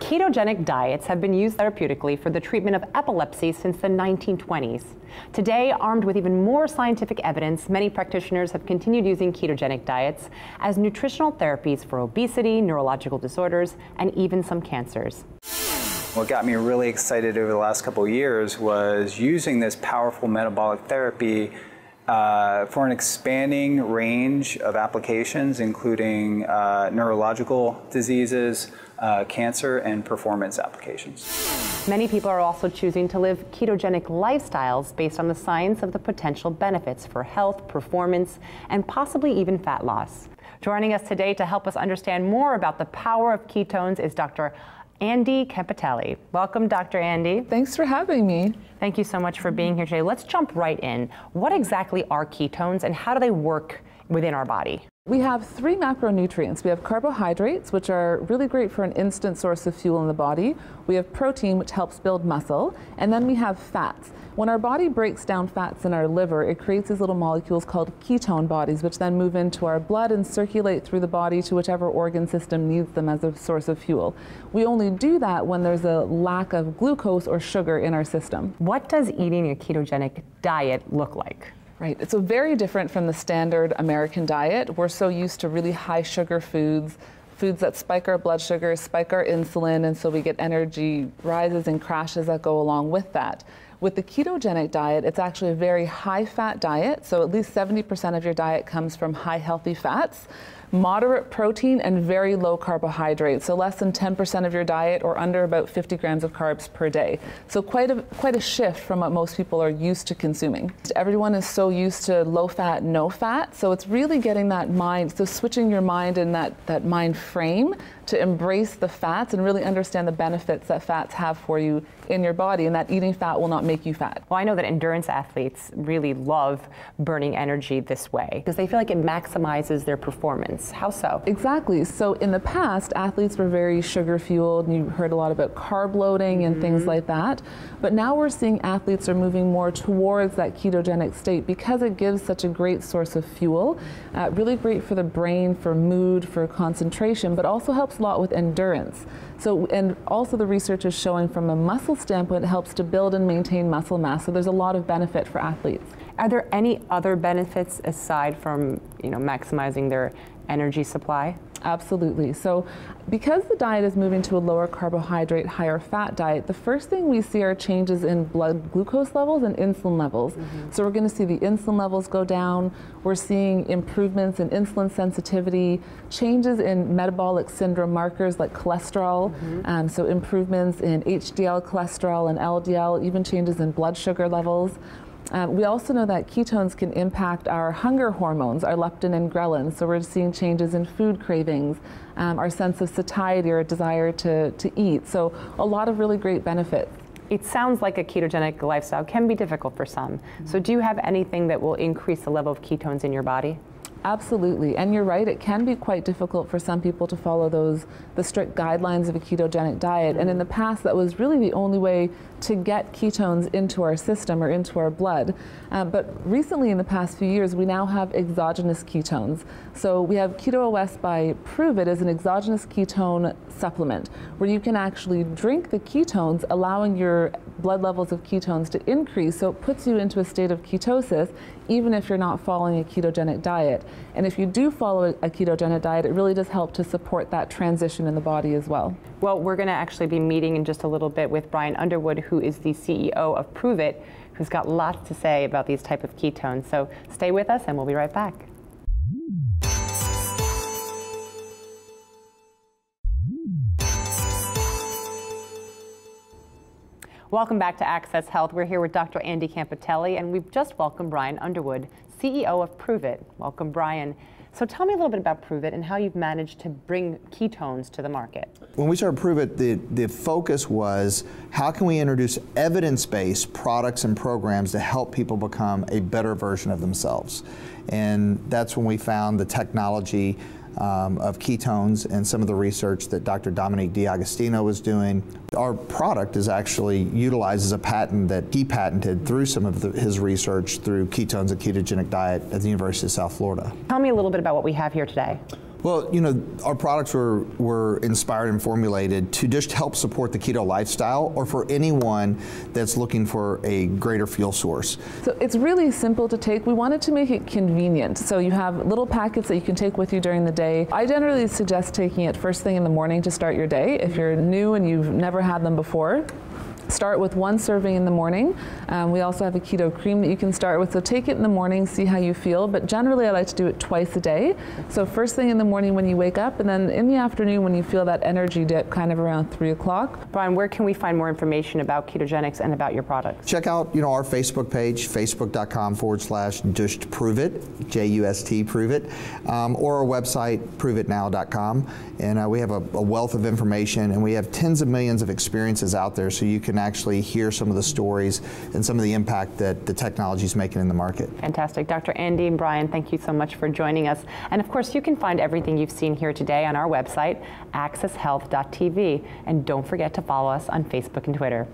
Ketogenic diets have been used therapeutically for the treatment of epilepsy since the 1920s. Today, armed with even more scientific evidence, many practitioners have continued using ketogenic diets as nutritional therapies for obesity, neurological disorders, and even some cancers. What got me really excited over the last couple of years was using this powerful metabolic therapy for an expanding range of applications, including neurological diseases, cancer, and performance applications. Many people are also choosing to live ketogenic lifestyles based on the science of the potential benefits for health, performance, and possibly even fat loss. Joining us today to help us understand more about the power of ketones is Dr. Andi Kempitelli. Welcome, Dr. Andi. Thanks for having me. Thank you so much for being here today. Let's jump right in. What exactly are ketones and how do they work within our body? We have three macronutrients. We have carbohydrates, which are really great for an instant source of fuel in the body. We have protein, which helps build muscle. And then we have fats. When our body breaks down fats in our liver, it creates these little molecules called ketone bodies, which then move into our blood and circulate through the body to whichever organ system needs them as a source of fuel. We only do that when there's a lack of glucose or sugar in our system. What does eating a ketogenic diet look like? Right, it's so very different from the standard American diet. We're so used to really high sugar foods that spike our blood sugar, spike our insulin, and so we get energy rises and crashes that go along with that. With the ketogenic diet, it's actually a very high fat diet, so at least 70% of your diet comes from high healthy fats, moderate protein, and very low carbohydrates, so less than 10% of your diet or under about 50 grams of carbs per day. So quite a shift from what most people are used to consuming. Everyone is so used to low fat, no fat, so it's really getting that mind, so switching your mind in that mind frame to embrace the fats and really understand the benefits that fats have for you in your body, and that eating fat will not make you fat. Well, I know that endurance athletes really love burning energy this way because they feel like it maximizes their performance. How so? Exactly. So in the past, athletes were very sugar fueled, and you heard a lot about carb loading and things like that. But now we're seeing athletes are moving more towards that ketogenic state because it gives such a great source of fuel, really great for the brain, for mood, for concentration, but also helps a lot with endurance. So, and also the research is showing from a muscle standpoint, it helps to build and maintain muscle mass. So there's a lot of benefit for athletes. Are there any other benefits aside from, maximizing their energy supply? Absolutely. So because the diet is moving to a lower carbohydrate, higher fat diet, the first thing we see are changes in blood glucose levels and insulin levels. So we're going to see the insulin levels go down. We're seeing improvements in insulin sensitivity, changes in metabolic syndrome markers like cholesterol, so improvements in HDL cholesterol and LDL, even changes in blood sugar levels. We also know that ketones can impact our hunger hormones, our leptin and ghrelin. So we're seeing changes in food cravings, our sense of satiety or desire to eat. So a lot of really great benefits. It sounds like a ketogenic lifestyle can be difficult for some. So do you have anything that will increase the level of ketones in your body? Absolutely, and you're right, it can be quite difficult for some people to follow the strict guidelines of a ketogenic diet, and in the past that was really the only way to get ketones into our system or into our blood. But recently in the past few years we now have exogenous ketones. So we have Keto OS by Pruvit as an exogenous ketone supplement where you can actually drink the ketones, allowing your blood levels of ketones to increase, so it puts you into a state of ketosis even if you're not following a ketogenic diet. And if you do follow a ketogenic diet, it really does help to support that transition in the body as well. Well, we're going to actually be meeting in just a little bit with Brian Underwood, who is the CEO of Pruvit, who's got lots to say about these type of ketones. So stay with us and we'll be right back. Welcome back to Access Health. We're here with Dr. Andi Kempitelli, and we've just welcomed Brian Underwood, CEO of Pruvit. Welcome, Brian. So tell me a little bit about Pruvit and how you've managed to bring ketones to the market. When we started Pruvit, the focus was how can we introduce evidence-based products and programs to help people become a better version of themselves. And that's when we found the technology of ketones and some of the research that Dr. Dominique D'Agostino was doing. Our product is actually utilizes a patent that he patented through some of his research through ketones and ketogenic diet at the University of South Florida. Tell me a little bit about what we have here today. Well, you know, our products were inspired and formulated to just help support the keto lifestyle, or for anyone that's looking for a greater fuel source. So it's really simple to take. We wanted to make it convenient. So you have little packets that you can take with you during the day. I generally suggest taking it first thing in the morning to start your day. If you're new and you've never had them before, start with 1 serving in the morning. We also have a keto cream that you can start with, so take it in the morning, see how you feel, but generally I like to do it twice a day. So first thing in the morning when you wake up, and then in the afternoon when you feel that energy dip kind of around 3 o'clock. Brian, where can we find more information about Ketogenics and about your products? Check out, you know, our Facebook page, facebook.com/JustProveIt, J-U-S-T, Prove It, or our website, proveitnow.com. And we have a wealth of information, and we have tens of millions of experiences out there, so you can actually hear some of the stories and some of the impact that the technology is making in the market. Fantastic. Dr. Andy and Brian, thank you so much for joining us. And of course, you can find everything you've seen here today on our website, accesshealth.tv. And don't forget to follow us on Facebook and Twitter.